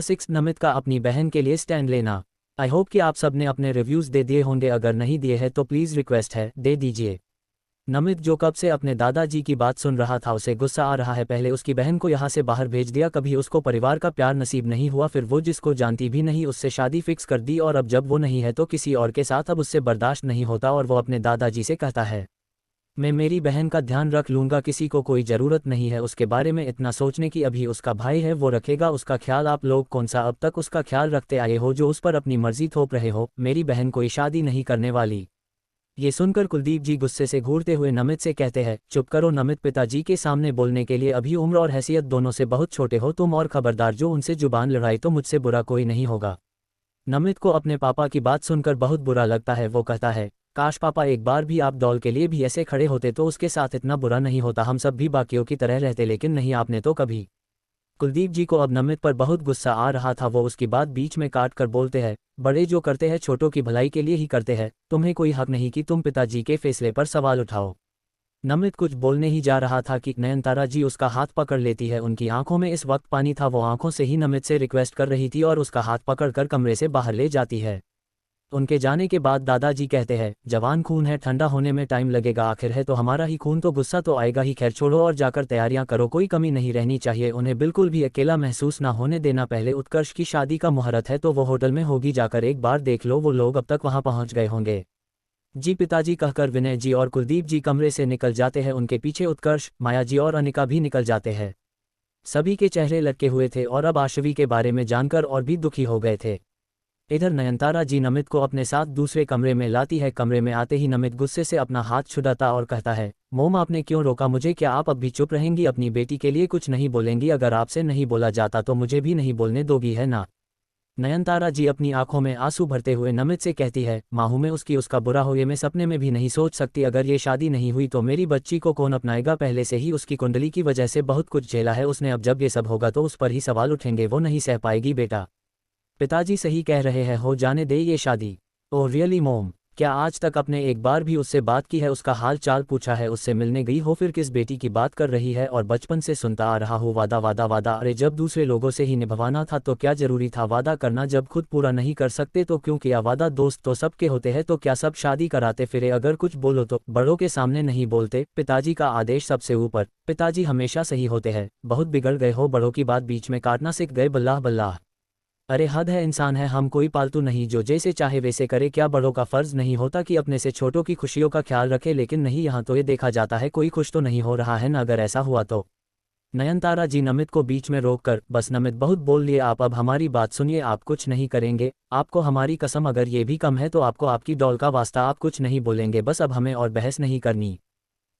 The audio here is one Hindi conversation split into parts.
6 नमित का अपनी बहन के लिए स्टैंड लेना। आई होप कि आप सब ने अपने रिव्यूज़ दे दिए होंगे, अगर नहीं दिए हैं तो प्लीज़ रिक्वेस्ट है दे दीजिए। नमित जो कब से अपने दादाजी की बात सुन रहा था उसे गुस्सा आ रहा है। पहले उसकी बहन को यहाँ से बाहर भेज दिया, कभी उसको परिवार का प्यार नसीब नहीं हुआ, फिर वो जिसको जानती भी नहीं उससे शादी फिक्स कर दी, और अब जब वो नहीं है तो किसी और के साथ अब उससे बर्दाश्त नहीं होता और वो अपने दादाजी से कहता है मैं मेरी बहन का ध्यान रख लूँगा, किसी को कोई ज़रूरत नहीं है उसके बारे में इतना सोचने की, अभी उसका भाई है वो रखेगा उसका ख्याल। आप लोग कौन सा अब तक उसका ख्याल रखते आए हो जो उस पर अपनी मर्जी थोप रहे हो। मेरी बहन कोई शादी नहीं करने वाली। ये सुनकर कुलदीप जी गुस्से से घूरते हुए नमित से कहते हैं चुप करो नमित, पिताजी के सामने बोलने के लिए अभी उम्र और हैसियत दोनों से बहुत छोटे हो तुम, और खबरदार जो उनसे जुबान लड़ाई तो मुझसे बुरा कोई नहीं होगा। नमित को अपने पापा की बात सुनकर बहुत बुरा लगता है। वो कहता है काश पापा एक बार भी आप डॉल के लिए भी ऐसे खड़े होते तो उसके साथ इतना बुरा नहीं होता, हम सब भी बाकियों की तरह रहते, लेकिन नहीं आपने तो कभी। कुलदीप जी को अब नमित पर बहुत गुस्सा आ रहा था। वो उसकी बात बीच में काट कर बोलते हैं बड़े जो करते हैं छोटों की भलाई के लिए ही करते हैं, तुम्हें कोई हक नहीं कि तुम पिताजी के फैसले पर सवाल उठाओ। नमित कुछ बोलने ही जा रहा था कि नयनतारा जी उसका हाथ पकड़ लेती है। उनकी आंखों में इस वक्त पानी था, वो आंखों से ही नमित से रिक्वेस्ट कर रही थी और उसका हाथ पकड़कर कमरे से बाहर ले जाती है। उनके जाने के बाद दादाजी कहते हैं जवान खून है, ठंडा होने में टाइम लगेगा, आखिर है तो हमारा ही खून, तो गुस्सा तो आएगा ही, खैर छोड़ो और जाकर तैयारियां करो, कोई कमी नहीं रहनी चाहिए, उन्हें बिल्कुल भी अकेला महसूस ना होने देना। पहले उत्कर्ष की शादी का मुहूर्त है तो वो होटल में होगी, जाकर एक बार देख लो, वो लोग अब तक वहां पहुंच गए होंगे। जी पिताजी कहकर विनय जी और कुलदीप जी कमरे से निकल जाते हैं। उनके पीछे उत्कर्ष, माया जी और अनिका भी निकल जाते हैं। सभी के चेहरे लटके हुए थे और अब आशवी के बारे में जानकर और भी दुखी हो गए थे। इधर नयनतारा जी नमित को अपने साथ दूसरे कमरे में लाती है। कमरे में आते ही नमित गुस्से से अपना हाथ छुड़ाता और कहता है मोम आपने क्यों रोका मुझे, क्या आप अब भी चुप रहेंगी, अपनी बेटी के लिए कुछ नहीं बोलेंगी, अगर आपसे नहीं बोला जाता तो मुझे भी नहीं बोलने दोगी है ना। नयनतारा जी अपनी आंखों में आंसू भरते हुए नमित से कहती है माहू में उसका बुरा हो ये मैं सपने में भी नहीं सोच सकती, अगर ये शादी नहीं हुई तो मेरी बच्ची को कौन अपनाएगा, पहले से ही उसकी कुंडली की वजह से बहुत कुछ झेला है उसने, अब जब ये सब होगा तो उस पर ही सवाल उठेंगे, वो नहीं सह पाएगी बेटा। पिताजी सही कह रहे हैं, हो जाने दे ये शादी। ओह रियली मोम, क्या आज तक आपने एक बार भी उससे बात की है, उसका हाल चाल पूछा है, उससे मिलने गई हो, फिर किस बेटी की बात कर रही है। और बचपन से सुनता आ रहा हूँ वादा वादा वादा, अरे जब दूसरे लोगों से ही निभवाना था तो क्या जरूरी था वादा करना, जब खुद पूरा नहीं कर सकते तो क्यों किया वादा, दोस्त तो सबके होते हैं तो क्या सब शादी कराते फिरे, अगर कुछ बोलो तो बड़ों के सामने नहीं बोलते, पिताजी का आदेश सबसे ऊपर, पिताजी हमेशा सही होते हैं, बहुत बिगड़ गए हो, बड़ों की बात बीच में काटना सीख गए, बल्लाह बल्लाह। अरे हद है, इंसान है हम, कोई पालतू नहीं जो जैसे चाहे वैसे करे, क्या बड़ों का फर्ज नहीं होता कि अपने से छोटों की खुशियों का ख्याल रखे, लेकिन नहीं यहाँ तो ये देखा जाता है कोई खुश तो नहीं हो रहा है ना, अगर ऐसा हुआ तो। नयनतारा जी नमित को बीच में रोककर बस नमित बहुत बोल लिए आप, अब हमारी बात सुनिए, आप कुछ नहीं करेंगे, आपको हमारी कसम, अगर ये भी कम है तो आपको आपकी डॉल का वास्ता, आप कुछ नहीं बोलेंगे, बस अब हमें और बहस नहीं करनी,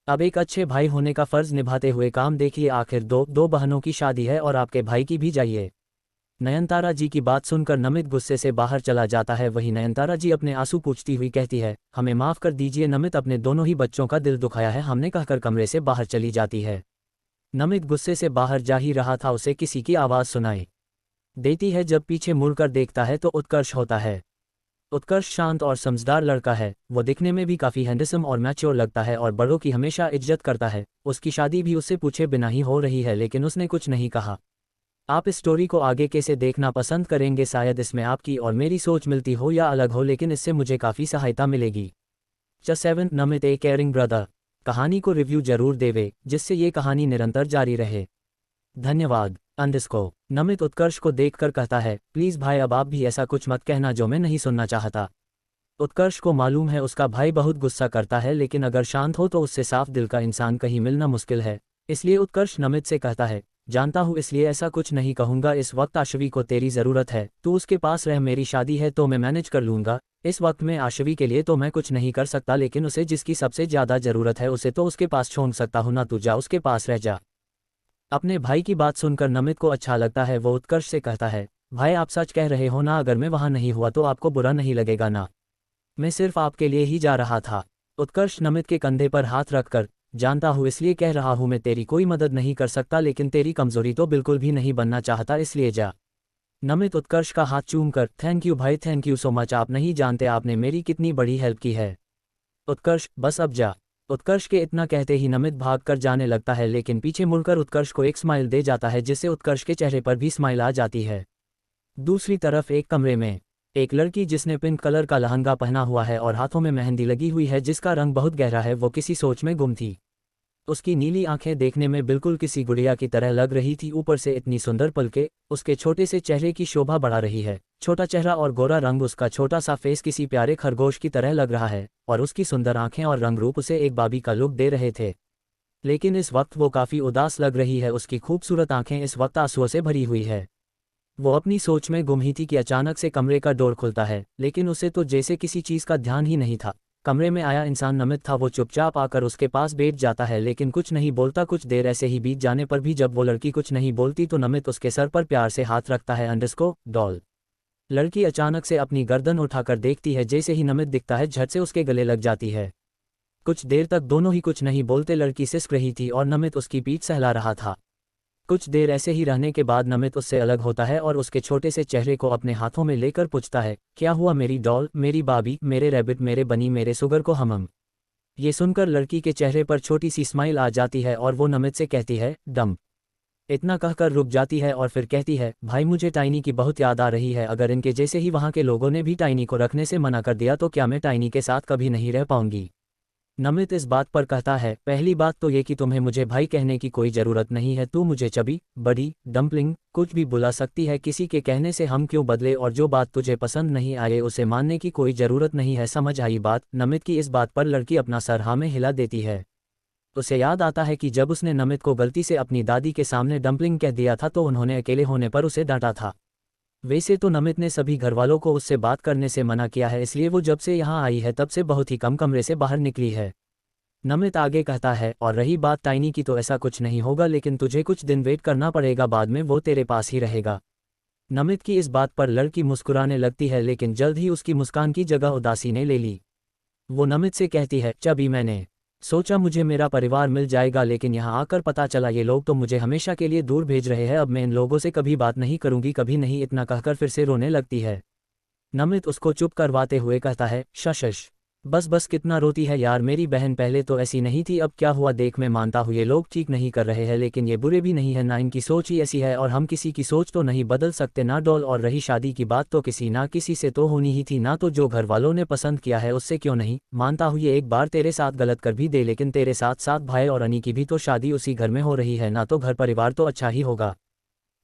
अब एक अच्छे भाई होने का फर्ज निभाते हुए काम देखिए, आखिर दो बहनों की शादी है और आपके भाई की भी जाइए। नयनतारा जी की बात सुनकर नमित गुस्से से बाहर चला जाता है। वहीं नयनतारा जी अपने आंसू पोंछती हुई कहती है हमें माफ़ कर दीजिए नमित, अपने दोनों ही बच्चों का दिल दुखाया है हमने, कहकर कमरे से बाहर चली जाती है। नमित गुस्से से बाहर जा ही रहा था, उसे किसी की आवाज़ सुनाई देती है। जब पीछे मुड़कर देखता है तो उत्कर्ष होता है। उत्कर्ष शांत और समझदार लड़का है, वो दिखने में भी काफ़ी हैंडसम और मैच्योर लगता है और बड़ों की हमेशा इज्जत करता है। उसकी शादी भी उससे पूछे बिना ही हो रही है, लेकिन उसने कुछ नहीं कहा। आप इस स्टोरी को आगे कैसे देखना पसंद करेंगे, शायद इसमें आपकी और मेरी सोच मिलती हो या अलग हो, लेकिन इससे मुझे काफ़ी सहायता मिलेगी। जस्ट 7 नमित ए केयरिंग ब्रदर, कहानी को रिव्यू जरूर देवे जिससे ये कहानी निरंतर जारी रहे। धन्यवाद। अंडरस्कोर। नमित उत्कर्ष को देखकर कहता है प्लीज़ भाई अब आप भी ऐसा कुछ मत कहना जो मैं नहीं सुनना चाहता। उत्कर्ष को मालूम है उसका भाई बहुत गुस्सा करता है, लेकिन अगर शांत हो तो उससे साफ दिल का इंसान कहीं मिलना मुश्किल है, इसलिए उत्कर्ष नमित से कहता है जानता हूँ इसलिए ऐसा कुछ नहीं कहूँगा, इस वक्त आशवी को तेरी ज़रूरत है, तू उसके पास रह, मेरी शादी है तो मैं मैनेज कर लूँगा, इस वक्त में आशवी के लिए तो मैं कुछ नहीं कर सकता, लेकिन उसे जिसकी सबसे ज़्यादा ज़रूरत है उसे तो उसके पास छोड़ सकता हूँ ना, तू जा उसके पास रह जा। अपने भाई की बात सुनकर नमित को अच्छा लगता है। वो उत्कर्ष से कहता है भाई आप सच कह रहे हो ना, अगर मैं वहाँ नहीं हुआ तो आपको बुरा नहीं लगेगा ना, मैं सिर्फ आपके लिए ही जा रहा था। उत्कर्ष नमित के कंधे पर हाथ रखकर जानता हूँ इसलिए कह रहा हूँ, मैं तेरी कोई मदद नहीं कर सकता, लेकिन तेरी कमजोरी तो बिल्कुल भी नहीं बनना चाहता, इसलिए जा। नमित उत्कर्ष का हाथ चूमकर थैंक यू भाई, थैंक यू सो मच, आप नहीं जानते आपने मेरी कितनी बड़ी हेल्प की है। उत्कर्ष बस अब जा। उत्कर्ष के इतना कहते ही नमित भागकर जाने लगता है, लेकिन पीछे मुड़कर उत्कर्ष को एक स्माइल दे जाता है जिससे उत्कर्ष के चेहरे पर भी स्माइल आ जाती है। दूसरी तरफ एक कमरे में एक लड़की जिसने पिंक कलर का लहंगा पहना हुआ है और हाथों में मेहंदी लगी हुई है जिसका रंग बहुत गहरा है, वो किसी सोच में गुम थी। उसकी नीली आंखें देखने में बिल्कुल किसी गुड़िया की तरह लग रही थी, ऊपर से इतनी सुंदर पलकें उसके छोटे से चेहरे की शोभा बढ़ा रही है। छोटा चेहरा और गोरा रंग, उसका छोटा सा फेस किसी प्यारे खरगोश की तरह लग रहा है और उसकी सुंदर आंखें और रंग रूप उसे एक बाबी का लुक दे रहे थे। लेकिन इस वक्त वो काफ़ी उदास लग रही है, उसकी खूबसूरत आंखें इस वक्त आंसुओं से भरी हुई है। वो अपनी सोच में गुम ही थी कि अचानक से कमरे का डोर खुलता है, लेकिन उसे तो जैसे किसी चीज़ का ध्यान ही नहीं था। कमरे में आया इंसान नमित था। वो चुपचाप आकर उसके पास बैठ जाता है लेकिन कुछ नहीं बोलता। कुछ देर ऐसे ही बीत जाने पर भी जब वो लड़की कुछ नहीं बोलती तो नमित उसके सर पर प्यार से हाथ रखता है। अंडरस्को डॉल। लड़की अचानक से अपनी गर्दन उठाकर देखती है, जैसे ही नमित दिखता है झट से उसके गले लग जाती है। कुछ देर तक दोनों ही कुछ नहीं बोलते। लड़की सिसक रही थी और नमित उसकी पीठ सहला रहा था। कुछ देर ऐसे ही रहने के बाद नमित उससे अलग होता है और उसके छोटे से चेहरे को अपने हाथों में लेकर पूछता है, क्या हुआ मेरी डॉल, मेरी बाबी, मेरे रैबिट, मेरे बनी, मेरे सुगर को हमम। ये सुनकर लड़की के चेहरे पर छोटी सी स्माइल आ जाती है और वो नमित से कहती है, डम। इतना कहकर रुक जाती है और फिर कहती है, भाई मुझे टाइनी की बहुत याद आ रही है। अगर इनके जैसे ही वहाँ के लोगों ने भी टाइनी को रखने से मना कर दिया तो क्या मैं टाइनी के साथ कभी नहीं रह पाऊंगी। नमित इस बात पर कहता है, पहली बात तो ये कि तुम्हें मुझे भाई कहने की कोई ज़रूरत नहीं है। तू मुझे चबी, बड़ी, डम्पलिंग कुछ भी बुला सकती है। किसी के कहने से हम क्यों बदले, और जो बात तुझे पसंद नहीं आए उसे मानने की कोई ज़रूरत नहीं है। समझ आई बात। नमित की इस बात पर लड़की अपना सर हाँ में हिला देती है। उसे याद आता है कि जब उसने नमित को गलती से अपनी दादी के सामने डम्पलिंग कह दिया था तो उन्होंने अकेले होने पर उसे डांटा था। वैसे तो नमित ने सभी घरवालों को उससे बात करने से मना किया है, इसलिए वो जब से यहाँ आई है तब से बहुत ही कम कमरे से बाहर निकली है। नमित आगे कहता है, और रही बात टाइनी की तो ऐसा कुछ नहीं होगा, लेकिन तुझे कुछ दिन वेट करना पड़ेगा, बाद में वो तेरे पास ही रहेगा। नमित की इस बात पर लड़की मुस्कुराने लगती है लेकिन जल्द ही उसकी मुस्कान की जगह उदासी ने ले ली। वो नमित से कहती है, चबी मैंने सोचा मुझे मेरा परिवार मिल जाएगा, लेकिन यहाँ आकर पता चला ये लोग तो मुझे हमेशा के लिए दूर भेज रहे हैं। अब मैं इन लोगों से कभी बात नहीं करूंगी, कभी नहीं। इतना कहकर फिर से रोने लगती है। नमित उसको चुप करवाते हुए कहता है, शश बस बस कितना रोती है यार, मेरी बहन पहले तो ऐसी नहीं थी, अब क्या हुआ देख। मैं मानता हूँ ये लोग ठीक नहीं कर रहे हैं, लेकिन ये बुरे भी नहीं है ना, इनकी सोच ही ऐसी है और हम किसी की सोच तो नहीं बदल सकते ना डॉल। और रही शादी की बात तो किसी ना किसी से तो होनी ही थी ना, तो जो घर वालों ने पसंद किया है उससे क्यों नहीं। मानता हूँ ये एक बार तेरे साथ गलत कर भी दे, लेकिन तेरे साथ साथ भाई और अनी की भी तो शादी उसी घर में हो रही है ना, तो घर परिवार तो अच्छा ही होगा।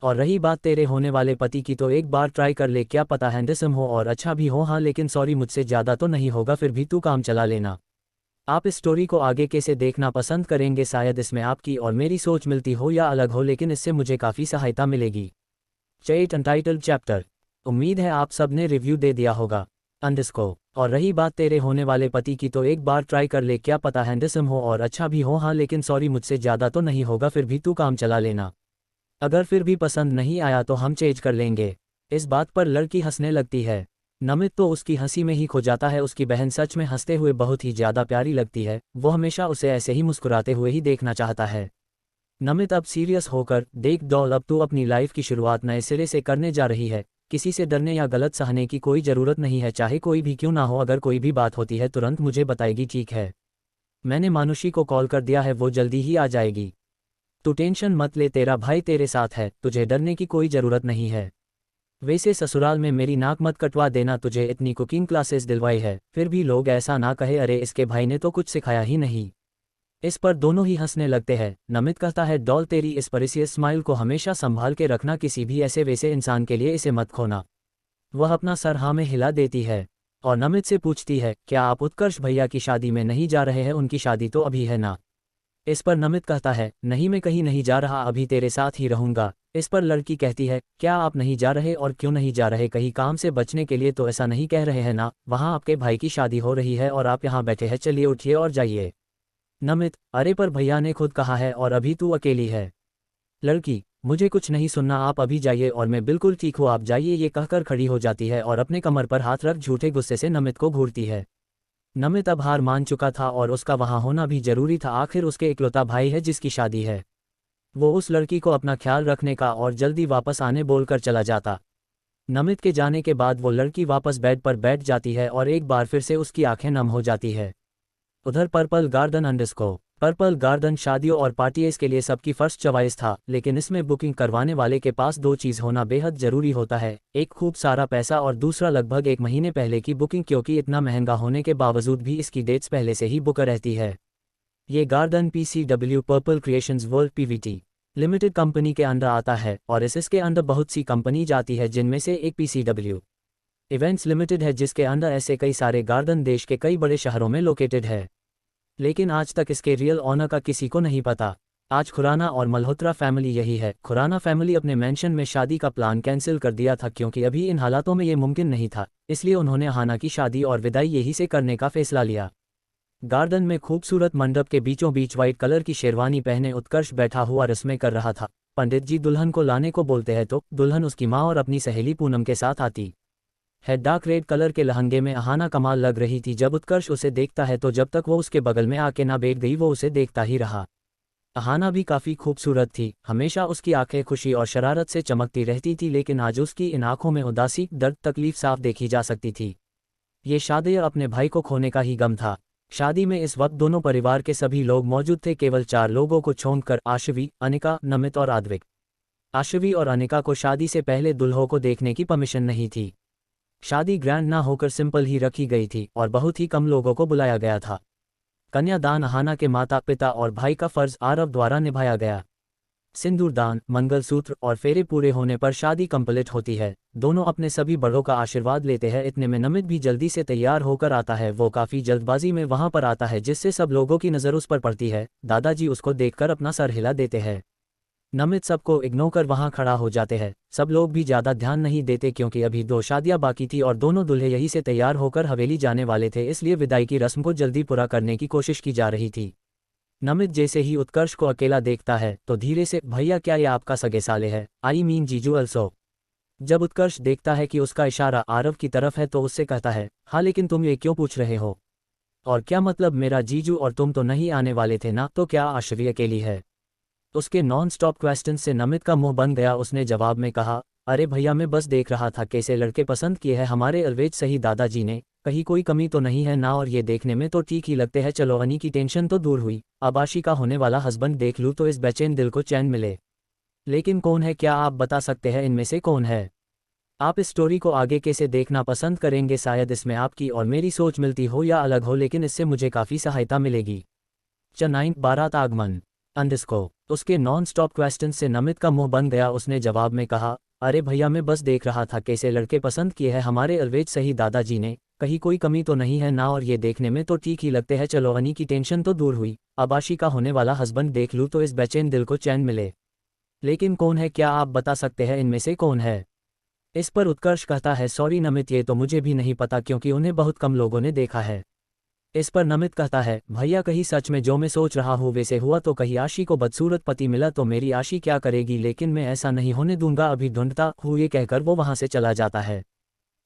और रही बात तेरे होने वाले पति की, तो एक बार ट्राई कर ले, क्या पता हैंडसम हो और अच्छा भी हो। हाँ लेकिन सॉरी मुझसे ज़्यादा तो नहीं होगा, फिर भी तू काम चला लेना। आप इस स्टोरी को आगे कैसे देखना पसंद करेंगे? शायद इसमें आपकी और मेरी सोच मिलती हो या अलग हो, लेकिन इससे मुझे काफ़ी सहायता मिलेगी। Chat untitled chapter. उम्मीद है आप सब ने रिव्यू दे दिया होगा। अंडरस्को। और रही बात तेरे होने वाले पति की, तो एक बार ट्राई कर ले, क्या पता हैंडसम हो और अच्छा भी हो। हाँ लेकिन सॉरी मुझसे ज़्यादा तो नहीं होगा, फिर भी तू काम चला लेना। अगर फिर भी पसंद नहीं आया तो हम चेंज कर लेंगे। इस बात पर लड़की हंसने लगती है। नमित तो उसकी हंसी में ही खो जाता है। उसकी बहन सच में हंसते हुए बहुत ही ज़्यादा प्यारी लगती है। वो हमेशा उसे ऐसे ही मुस्कुराते हुए ही देखना चाहता है। नमित अब सीरियस होकर, देख डॉल, अब तू अपनी लाइफ की शुरुआत नए सिरे से करने जा रही है। किसी से डरने या गलत सहने की कोई ज़रूरत नहीं है, चाहे कोई भी क्यों ना हो। अगर कोई भी बात होती है तुरंत मुझे बताएगी, ठीक है? मैंने मानुषी को कॉल कर दिया है, वो जल्दी ही आ जाएगी। तू टेंशन मत ले, तेरा भाई तेरे साथ है, तुझे डरने की कोई ज़रूरत नहीं है। वैसे ससुराल में मेरी नाक मत कटवा देना, तुझे इतनी कुकिंग क्लासेस दिलवाई है, फिर भी लोग ऐसा ना कहे अरे इसके भाई ने तो कुछ सिखाया ही नहीं। इस पर दोनों ही हंसने लगते हैं। नमित कहता है, डॉल तेरी इस प्रीशियस स्माइल को हमेशा संभाल के रखना, किसी भी ऐसे वैसे इंसान के लिए इसे मत खोना। वह अपना सर हाँ में हिला देती है और नमित से पूछती है, क्या आप उत्कर्ष भैया की शादी में नहीं जा रहे हैं? उनकी शादी तो अभी है ना। इस पर नमित कहता है, नहीं मैं कहीं नहीं जा रहा, अभी तेरे साथ ही रहूंगा। इस पर लड़की कहती है, क्या आप नहीं जा रहे? और क्यों नहीं जा रहे? कहीं काम से बचने के लिए तो ऐसा नहीं कह रहे हैं ना? वहाँ आपके भाई की शादी हो रही है और आप यहाँ बैठे हैं, चलिए उठिए और जाइए। नमित, अरे पर भैया ने खुद कहा है और अभी तू अकेली है। लड़की, मुझे कुछ नहीं सुनना, आप अभी जाइए और मैं बिल्कुल ठीक हूँ, आप जाइए। ये कहकर खड़ी हो जाती है और अपने कमर पर हाथ रख झूठे गुस्से से नमित को घूरती है। नमित अब हार मान चुका था और उसका वहाँ होना भी जरूरी था, आखिर उसके इकलौता भाई है जिसकी शादी है। वो उस लड़की को अपना ख्याल रखने का और जल्दी वापस आने बोलकर चला जाता। नमित के जाने के बाद वो लड़की वापस बेड पर बैठ जाती है और एक बार फिर से उसकी आंखें नम हो जाती है। उधर पर्पल गार्डन अंडरस्को पर्पल गार्डन शादियों और पार्टीज के लिए सबकी फर्स्ट चॉइस था, लेकिन इसमें बुकिंग करवाने वाले के पास दो चीज़ होना बेहद ज़रूरी होता है, एक खूब सारा पैसा और दूसरा लगभग 1 महीने पहले की बुकिंग, क्योंकि इतना महंगा होने के बावजूद भी इसकी डेट्स पहले से ही बुक रहती है। ये garden PCW purple creations world PVT limited company के अंडर आता है और इसके अंडर बहुत सी कंपनी जाती है, जिनमें से एक PCW इवेंट्स लिमिटेड है, जिसके अंडर ऐसे कई सारे गार्डन देश के कई बड़े शहरों में लोकेटेड है। लेकिन आज तक इसके रियल ऑनर का किसी को नहीं पता। आज खुराना और मल्होत्रा फैमिली यही है। खुराना फैमिली अपने मेंशन में शादी का प्लान कैंसिल कर दिया था, क्योंकि अभी इन हालातों में ये मुमकिन नहीं था, इसलिए उन्होंने अहाना की शादी और विदाई यही से करने का फैसला लिया। गार्डन में खूबसूरत मंडप के बीचों बीच व्हाइट कलर की शेरवानी पहने उत्कर्ष बैठा हुआ रस्में कर रहा था। पंडित जी दुल्हन को लाने को बोलते हैं तो दुल्हन उसकी माँ और अपनी सहेली पूनम के साथ आती है। डार्क रेड कलर के लहंगे में अहाना कमाल लग रही थी। जब उत्कर्ष उसे देखता है तो जब तक वो उसके बगल में आके ना बैठ गई वो उसे देखता ही रहा। अहाना भी काफ़ी खूबसूरत थी, हमेशा उसकी आंखें खुशी और शरारत से चमकती रहती थी, लेकिन आज उसकी इन आंखों में उदासी, दर्द, तकलीफ साफ देखी जा सकती थी। ये शादी अपने भाई को खोने का ही गम था। शादी में इस वक्त दोनों परिवार के सभी लोग मौजूद थे, केवल 4 लोगों को छोड़कर, आशवी, अनिका, नमित और आद्विक। आशवी और अनिका को शादी से पहले दुल्हों को देखने की परमिशन नहीं थी। शादी ग्रैंड ना होकर सिंपल ही रखी गई थी और बहुत ही कम लोगों को बुलाया गया था। कन्यादान अहाना के माता पिता और भाई का फर्ज आरव द्वारा निभाया गया। सिंदूरदान, मंगलसूत्र और फेरे पूरे होने पर शादी कंप्लीट होती है। दोनों अपने सभी बड़ों का आशीर्वाद लेते हैं। इतने में नमित भी जल्दी से तैयार होकर आता है। वो काफ़ी जल्दबाजी में वहां पर आता है, जिससे सब लोगों की नज़र उस पर पड़ती है। दादाजी उसको देखकर अपना सर हिला देते हैं। नमित सबको इग्नोर कर वहां खड़ा हो जाते हैं। सब लोग भी ज़्यादा ध्यान नहीं देते, क्योंकि अभी 2 शादियां बाकी थी और दोनों दूल्हे यहीं से तैयार होकर हवेली जाने वाले थे, इसलिए विदाई की रस्म को जल्दी पूरा करने की कोशिश की जा रही थी। नमित जैसे ही उत्कर्ष को अकेला देखता है तो धीरे से, भैया क्या ये आपका सगे साले है? आई मीन जीजू अल्सो। जब उत्कर्ष देखता है कि उसका इशारा आरव की तरफ है तो उससे कहता है, हाँ लेकिन तुम ये क्यों पूछ रहे हो? और क्या मतलब, मेरा जीजू और तुम तो नहीं आने वाले थे ना, तो क्या आश्वी अकेली है? उसके नॉन स्टॉप क्वेश्चन से नमित का मुंह बन गया। उसने जवाब में कहा, अरे भैया मैं बस देख रहा था कैसे लड़के पसंद किए हैं हमारे अलवेज सही दादाजी ने, कहीं कोई कमी तो नहीं है ना, और ये देखने में तो ठीक ही लगते हैं। चलो अनी की टेंशन तो दूर हुई, अब आशी का होने वाला हस्बैंड देख लूँ तो इस बेचैन दिल को चैन मिले। लेकिन कौन है, क्या आप बता सकते हैं इनमें से कौन है? आप इस स्टोरी को आगे कैसे देखना पसंद करेंगे? शायद इसमें आपकी और मेरी सोच मिलती हो या अलग हो, लेकिन इससे मुझे काफ़ी सहायता मिलेगी। चेन्नई बारात आगमन अंडस्को। उसके नॉन स्टॉप क्वेश्चन से नमित का मुंह बन गया। उसने जवाब में कहा, अरे भैया मैं बस देख रहा था कैसे लड़के पसंद किए हैं हमारे अलवेज सही दादाजी ने, कहीं कोई कमी तो नहीं है ना, और ये देखने में तो ठीक ही लगते हैं। चलो अनी की टेंशन तो दूर हुई, अब आशी का होने वाला हस्बैंड देख लूँ तो इस बेचैन दिल को चैन मिले। लेकिन कौन है, क्या आप बता सकते हैं इनमें से कौन है? इस पर उत्कर्ष कहता है, सॉरी नमित ये तो मुझे भी नहीं पता, क्योंकि उन्हें बहुत कम लोगों ने देखा है। इस पर नमित कहता है, भैया कहीं सच में जो मैं सोच रहा हूँ वैसे हुआ तो कहीं आशी को बदसूरत पति मिला तो मेरी आशी क्या करेगी, लेकिन मैं ऐसा नहीं होने दूंगा, अभी ढूंढता हूँ। ये कहकर वो वहां से चला जाता है।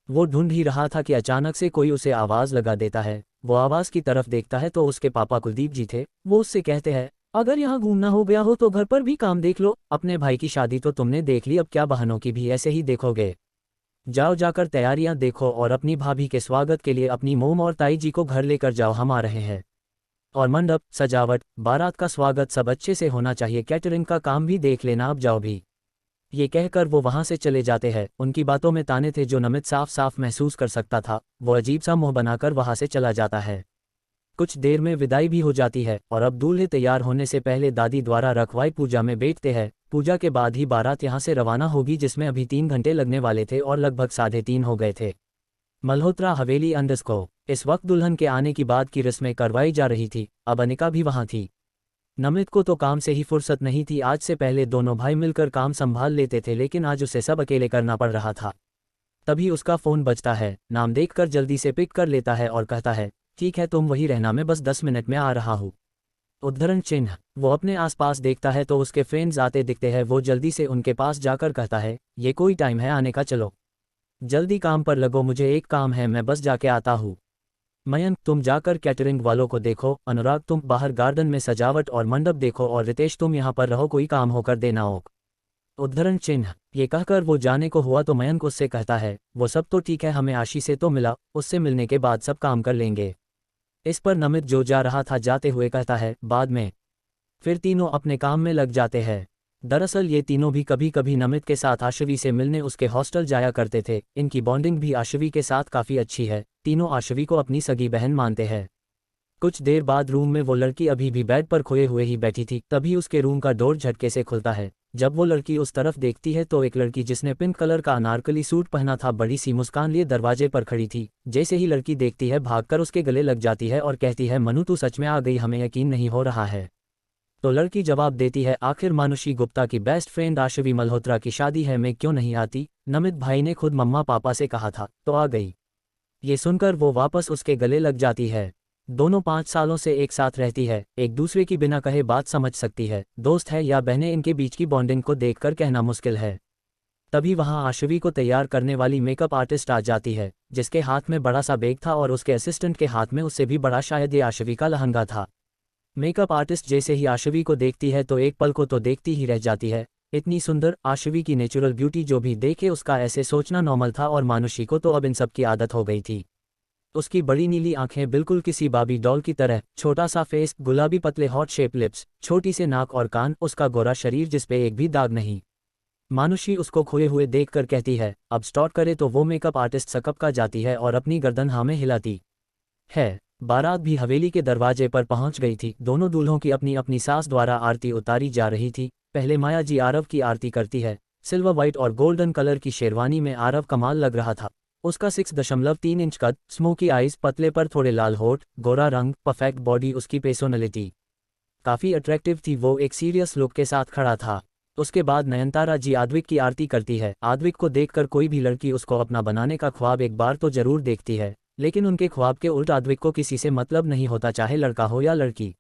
वो ढूंढ ही रहा था कि अचानक से कोई उसे आवाज़ लगा देता है। वो आवाज़ की तरफ देखता है तो उसके पापा कुलदीप जी थे। वो उससे कहते हैं, अगर यहाँ घूमना हो गया हो तो घर पर भी काम देख लो, अपने भाई की शादी तो तुमने देख ली, अब क्या बहनों की भी ऐसे ही देखोगे? जाओ जाकर तैयारियां देखो और अपनी भाभी के स्वागत के लिए अपनी मोम और ताई जी को घर लेकर जाओ, हम आ रहे हैं। और मंडप, सजावट, बारात का स्वागत सब अच्छे से होना चाहिए, कैटरिंग का काम भी देख लेना, अब जाओ भी। ये कहकर वो वहां से चले जाते हैं। उनकी बातों में ताने थे जो नमित साफ साफ महसूस कर सकता था। वो अजीब सा मुंह बनाकर वहां से चला जाता है। कुछ देर में विदाई भी हो जाती है और अब दूल्हे तैयार होने से पहले दादी द्वारा रखवाई पूजा में बैठते हैं। पूजा के बाद ही बारात यहाँ से रवाना होगी, जिसमें अभी 3 घंटे लगने वाले थे और लगभग 3:30 हो गए थे। मल्होत्रा हवेली अंडस्को। इस वक्त दुल्हन के आने की बाद की रस्में करवाई जा रही थी। अब अनिका भी वहाँ थी। नमित को तो काम से ही फुर्सत नहीं थी। आज से पहले दोनों भाई मिलकर काम संभाल लेते थे, लेकिन आज उसे सब अकेले करना पड़ रहा था। तभी उसका फ़ोन बजता है। नाम देखकर जल्दी से पिक कर लेता है और कहता है, ठीक है तुम वही रहना, मैं बस 10 मिनट में आ रहा हूँ। उद्धरण चिन्ह। वो अपने आसपास देखता है तो उसके फ्रेंड्स आते दिखते हैं। वो जल्दी से उनके पास जाकर कहता है, ये कोई टाइम है आने का, चलो जल्दी काम पर लगो, मुझे एक काम है, मैं बस जाके आता हूँ। मयंक तुम जाकर कैटरिंग वालों को देखो, अनुराग तुम बाहर गार्डन में सजावट और मंडप देखो, और रितेश तुम यहाँ पर रहो, कोई काम होकर देना हो। उद्धरण चिन्ह। ये कहकर वो जाने को हुआ तो मयंक उससे कहता है, वो सब तो ठीक है, हमें आशी से तो मिला, उससे मिलने के बाद सब काम कर लेंगे। इस पर नमित जो जा रहा था जाते हुए कहता है, बाद में। फिर तीनों अपने काम में लग जाते हैं। दरअसल ये तीनों भी कभी कभी नमित के साथ आशवी से मिलने उसके हॉस्टल जाया करते थे। इनकी बॉन्डिंग भी आशवी के साथ काफ़ी अच्छी है। तीनों आशवी को अपनी सगी बहन मानते हैं। कुछ देर बाद रूम में वो लड़की अभी भी बेड पर खोए हुए ही बैठी थी, तभी उसके रूम का डोर झटके से खुलता है। जब वो लड़की उस तरफ देखती है तो एक लड़की जिसने पिंक कलर का अनारकली सूट पहना था बड़ी सी मुस्कान लिए दरवाजे पर खड़ी थी। जैसे ही लड़की देखती है भागकर उसके गले लग जाती है और कहती है, मनु तू सच में आ गई, हमें यकीन नहीं हो रहा है। तो लड़की जवाब देती है, आखिर मानुषी गुप्ता की बेस्ट फ्रेंड आशवी मल्होत्रा की शादी है, मैं क्यों नहीं आती। नमित भाई ने खुद मम्मा पापा से कहा था तो आ गई। ये सुनकर वो वापस उसके गले लग जाती है। दोनों 5 सालों से एक साथ रहती है, एक दूसरे की बिना कहे बात समझ सकती है। दोस्त है या बहनें, इनके बीच की बॉन्डिंग को देखकर कहना मुश्किल है। तभी वहां आशवी को तैयार करने वाली मेकअप आर्टिस्ट आ जाती है, जिसके हाथ में बड़ा सा बैग था और उसके असिस्टेंट के हाथ में उससे भी बड़ा, शायद ये आशवी का लहंगा था। मेकअप आर्टिस्ट जैसे ही आशवी को देखती है तो एक पल को तो देखती ही रह जाती है। इतनी सुंदर आशवी की नेचुरल ब्यूटी जो भी देखे उसका ऐसे सोचना नॉर्मल था, और मानुषी को तो अब इन सब की आदत हो गई थी। उसकी बड़ी नीली आंखें बिल्कुल किसी बाबी डॉल की तरह, छोटा सा फेस, गुलाबी पतले हॉट शेप लिप्स, छोटी से नाक और कान, उसका गोरा शरीर जिस पे एक भी दाग नहीं। मानुषी उसको खोए हुए देखकर कहती है, अब स्टार्ट करे, तो वो मेकअप आर्टिस्ट सकपका जाती है और अपनी गर्दन हाँ में हिलाती है। बारात भी हवेली के दरवाजे पर पहुंच गई थी। दोनों दूल्हों की अपनी अपनी सास द्वारा आरती उतारी जा रही थी। पहले माया जी आरव की आरती करती है। सिल्वर वाइट और गोल्डन कलर की शेरवानी में आरव कमाल लग रहा था। उसका 6.3 इंच कद, स्मोकी आइज, पतले पर थोड़े लाल होठ, गोरा रंग, परफेक्ट बॉडी, उसकी पर्सनालिटी काफ़ी अट्रैक्टिव थी। वो एक सीरियस लुक के साथ खड़ा था। उसके बाद नयनतारा जी आद्विक की आरती करती है। आद्विक को देखकर कोई भी लड़की उसको अपना बनाने का ख्वाब एक बार तो जरूर देखती है, लेकिन उनके ख्वाब के उल्ट आद्विक को किसी से मतलब नहीं होता, चाहे लड़का हो या लड़की।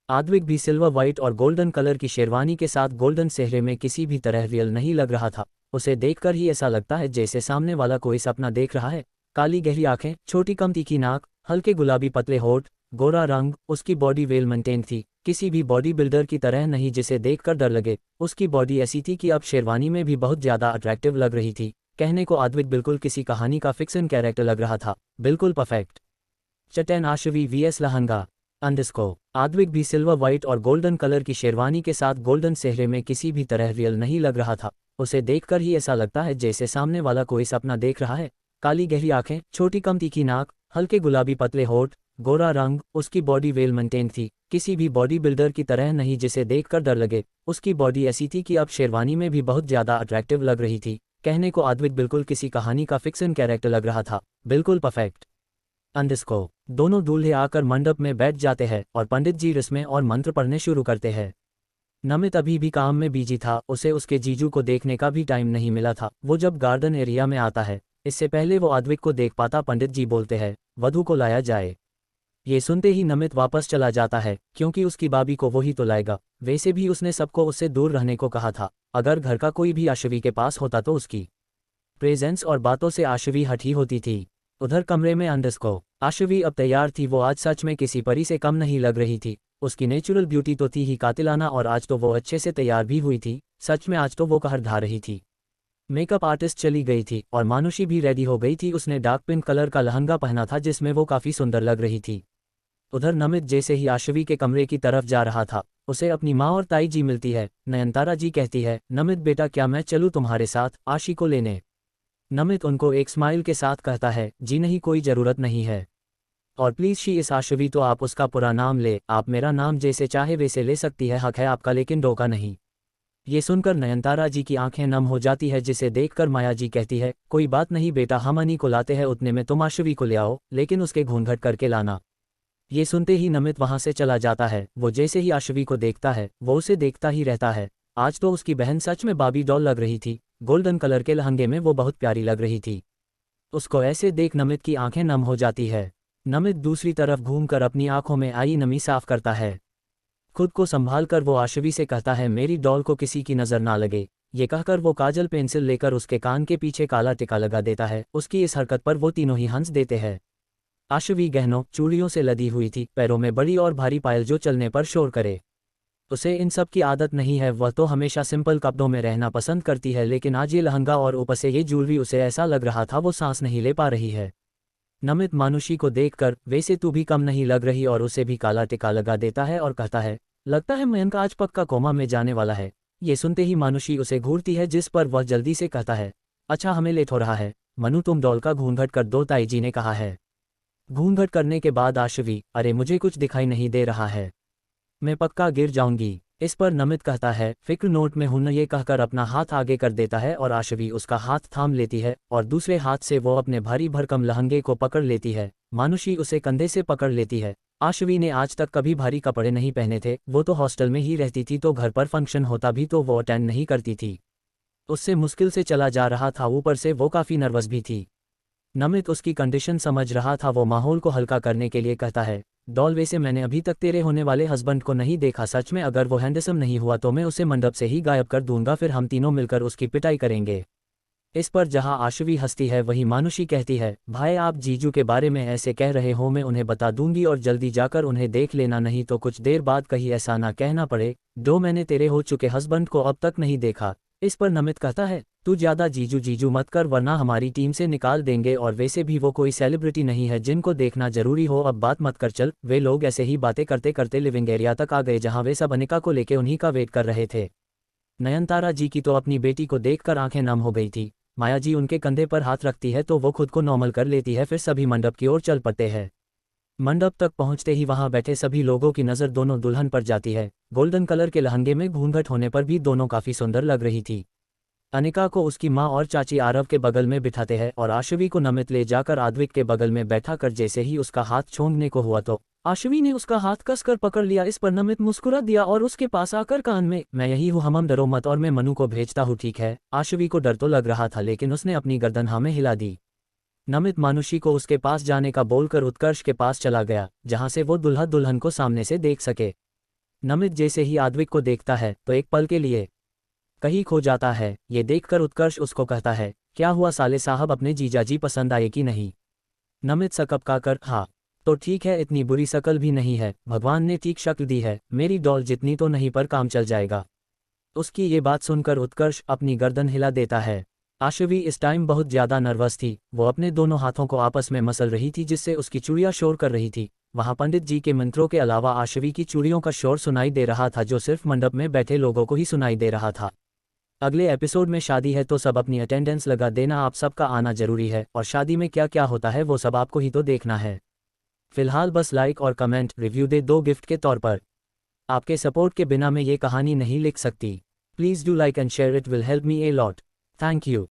आद्विक भी सिल्वर वाइट और गोल्डन कलर की शेरवानी के साथ गोल्डन सेहरे में किसी भी तरह रियल नहीं लग रहा था। उसे देखकर ही ऐसा लगता है जैसे सामने वाला कोई सपना देख रहा है। काली गहरी आंखें, छोटी कम तीखी नाक, हल्के गुलाबी पतले होठ, गोरा रंग, उसकी बॉडी वेल मेंटेन थी, किसी भी बॉडी बिल्डर की तरह नहीं जिसे देखकर डर लगे। उसकी बॉडी ऐसी थी कि अब शेरवानी में भी बहुत ज़्यादा अट्रैक्टिव लग रही थी। कहने को आद्विक बिल्कुल किसी कहानी का फिक्शन कैरेक्टर लग रहा था, बिल्कुल परफेक्ट। चटैन आशवी वीएस लहंगा अंडस्को। आद्विक भी सिल्वर वाइट और गोल्डन कलर की शेरवानी के साथ गोल्डन सेहरे में किसी भी तरह रियल नहीं लग रहा था। उसे देखकर ही ऐसा लगता है जैसे सामने वाला कोई सपना देख रहा है। काली गहरी आंखें, छोटी कम तीखी नाक, हल्के गुलाबी पतले होठ, गोरा रंग, उसकी बॉडी वेल मेंटेन थी, किसी भी बॉडी बिल्डर की तरह नहीं जिसे देखकर डर लगे। उसकी बॉडी ऐसी थी कि अब शेरवानी में भी बहुत ज़्यादा अट्रैक्टिव लग रही थी। कहने को आद्विक बिल्कुल किसी कहानी का फिक्शन कैरेक्टर लग रहा था, बिल्कुल परफेक्ट। अंडस्को। दोनों दूल्हे आकर मंडप में बैठ जाते हैं और पंडित जी रस्में और मंत्र पढ़ने शुरू करते हैं। नमित अभी भी काम में बिजी था, उसे उसके जीजू को देखने का भी टाइम नहीं मिला था। वो जब गार्डन एरिया में आता है, इससे पहले वो आद्विक को देख पाता, पंडित जी बोलते हैं, वधू को लाया जाए। ये सुनते ही नमित वापस चला जाता है, क्योंकि उसकी बाबी को वही तो लाएगा। वैसे भी उसने सबको उससे दूर रहने को कहा था। अगर घर का कोई भी आशवी के पास होता तो उसकी प्रेजेंस और बातों से आशवी हटी होती थी। उधर कमरे में अंडस्को। आशवी अब तैयार थी। वो आज सच में किसी परी से कम नहीं लग रही थी। उसकी नेचुरल ब्यूटी तो थी ही कातिलाना, और आज तो वो अच्छे से तैयार भी हुई थी। सच में आज तो वो कहर ढा रही थी। मेकअप आर्टिस्ट चली गई थी और मानुषी भी रेडी हो गई थी। उसने डार्क पिंक कलर का लहंगा पहना था जिसमें वो काफ़ी सुंदर लग रही थी। उधर नमित जैसे ही आशवी के कमरे की तरफ जा रहा था, उसे अपनी माँ और ताई जी मिलती है। नयनतारा जी कहती है, नमित बेटा क्या मैं चलूँ तुम्हारे साथ आशी को लेने। नमित उनको एक स्माइल के साथ कहता है, जी नहीं, कोई ज़रूरत नहीं है। और प्लीज़ शी इस आशवी, तो आप उसका पूरा नाम ले, आप मेरा नाम जैसे चाहे वैसे ले सकती है, हक है आपका, लेकिन डोका नहीं। ये सुनकर नयनतारा जी की आंखें नम हो जाती है, जिसे देखकर माया जी कहती है, कोई बात नहीं बेटा, हम अनी को लाते हैं, उतने में तुम आशवी को ले आओ, लेकिन उसके घूंघट करके लाना। ये सुनते ही नमित वहां से चला जाता है। वो जैसे ही आशवी को देखता है वो उसे देखता ही रहता है। आज तो उसकी बहन सच में बाबी डॉल लग रही थी। गोल्डन कलर के लहंगे में वो बहुत प्यारी लग रही थी। उसको ऐसे देख नमित की आंखें नम हो जाती है। नमित दूसरी तरफ घूमकर अपनी आंखों में आई नमी साफ करता है। खुद को संभाल कर वो आशवी से कहता है, मेरी डॉल को किसी की नज़र ना लगे। ये कहकर वो काजल पेंसिल लेकर उसके कान के पीछे काला टिका लगा देता है। उसकी इस हरकत पर वो तीनों ही हंस देते हैं। आशवी गहनों चूड़ियों से लदी हुई थी, पैरों में बड़ी और भारी पायल जो चलने पर शोर करे। उसे इन सब की आदत नहीं है, वह तो हमेशा सिंपल कपड़ों में रहना पसंद करती है, लेकिन आज ये लहंगा और ऊपर से ये ज्वेलरी, उसे ऐसा लग रहा था वो सांस नहीं ले पा रही है। नमित मानुषी को देखकर वैसे तू भी कम नहीं लग रही और उसे भी काला टिका लगा देता है और कहता है, लगता है मयंक आज पक्का कोमा में जाने वाला है। ये सुनते ही मानुषी उसे घूरती है जिस पर वह जल्दी से कहता है, अच्छा हमें लेट हो रहा है, मनु तुम डॉल का घूंघट कर दो, ताई जी ने कहा है। घूंघट करने के बाद आशवी, अरे मुझे कुछ दिखाई नहीं दे रहा है, मैं पक्का गिर जाऊंगी। इस पर नमित कहता है, फिक्र नोट में हूं, ये कहकर अपना हाथ आगे कर देता है और आशवी उसका हाथ थाम लेती है और दूसरे हाथ से वो अपने भारी भरकम लहंगे को पकड़ लेती है। मानुषी उसे कंधे से पकड़ लेती है। आशवी ने आज तक कभी भारी कपड़े नहीं पहने थे, वो तो हॉस्टल में ही रहती थी, तो घर पर फंक्शन होता भी तो वो अटेंड नहीं करती थी। उससे मुश्किल से चला जा रहा था, ऊपर से वो काफ़ी नर्वस भी थी। नमित उसकी कंडीशन समझ रहा था, वो माहौल को हल्का करने के लिए कहता है, डॉल वैसे मैंने अभी तक तेरे होने वाले हस्बैंड को नहीं देखा, सच में अगर वो हैंडसम नहीं हुआ तो मैं उसे मंडप से ही गायब कर दूंगा, फिर हम तीनों मिलकर उसकी पिटाई करेंगे। इस पर जहां आशवी हंसती है वहीं मानुषी कहती है, भाई आप जीजू के बारे में ऐसे कह रहे हो, मैं उन्हें बता दूंगी और जल्दी जाकर उन्हें देख लेना, नहीं तो कुछ देर बाद कहीं ऐसा ना कहना पड़े दो मैंने तेरे हो चुके हस्बैंड को अब तक नहीं देखा। इस पर नमित कहता है, तू ज़्यादा जीजू जीजू मत कर वरना हमारी टीम से निकाल देंगे, और वैसे भी वो कोई सेलिब्रिटी नहीं है जिनको देखना जरूरी हो, अब बात मत कर चल। वे लोग ऐसे ही बातें करते करते लिविंग एरिया तक आ गए जहां वे सब अनिका को लेके उन्हीं का वेट कर रहे थे। नयनतारा जी की तो अपनी बेटी को देखकर आंखें नम हो गई थी। माया जी उनके कंधे पर हाथ रखती है तो वो खुद को नॉर्मल कर लेती है, फिर सभी मंडप की ओर चल पड़ते हैं। मंडप तक पहुंचते ही वहां बैठे सभी लोगों की नज़र दोनों दुल्हन पर जाती है। गोल्डन कलर के लहंगे में घूंघट होने पर भी दोनों काफ़ी सुंदर लग रही थी। अनिका को उसकी माँ और चाची आरव के बगल में बिठाते हैं और आशवी को नमित ले जाकर आद्विक के बगल में बैठा कर जैसे ही उसका हाथ छोड़ने को हुआ तो आशवी ने उसका हाथ कसकर पकड़ लिया। इस पर नमित मुस्कुरा दिया और उसके पास आकर कान में, मैं यही हूँ, हम डरो मत और मैं मनु को भेजता हूँ, ठीक है। आशवी को डर तो लग रहा था लेकिन उसने अपनी गर्दन हाँ में हिला दी। नमित मानुषी को उसके पास जाने का बोलकर उत्कर्ष के पास चला गया जहां से वो दुल्हा दुल्हन को सामने से देख सके। नमित जैसे ही आद्विक को देखता है तो एक पल के लिए कहीं खो जाता है। ये देखकर उत्कर्ष उसको कहता है, क्या हुआ साले साहब, अपने जीजाजी पसंद आए कि नहीं। नमित सकपका कर, हाँ तो ठीक है, इतनी बुरी शक्ल भी नहीं है, भगवान ने ठीक शक्ल दी है, मेरी डॉल जितनी तो नहीं पर काम चल जाएगा। उसकी ये बात सुनकर उत्कर्ष अपनी गर्दन हिला देता है। आशवी इस टाइम बहुत ज़्यादा नर्वस थी, वो अपने दोनों हाथों को आपस में मसल रही थी जिससे उसकी चूड़ियाँ शोर कर रही थी। वहाँ पंडित जी के मंत्रों के अलावा आशवी की चूड़ियों का शोर सुनाई दे रहा था जो सिर्फ मंडप में बैठे लोगों को ही सुनाई दे रहा था। अगले एपिसोड में शादी है तो सब अपनी अटेंडेंस लगा देना, आप सबका आना जरूरी है, और शादी में क्या क्या होता है वो सब आपको ही तो देखना है। फिलहाल बस लाइक और कमेंट रिव्यू दे दो गिफ्ट के तौर पर। आपके सपोर्ट के बिना मैं ये कहानी नहीं लिख सकती। Please do like and share, it will help me a lot. Thank you.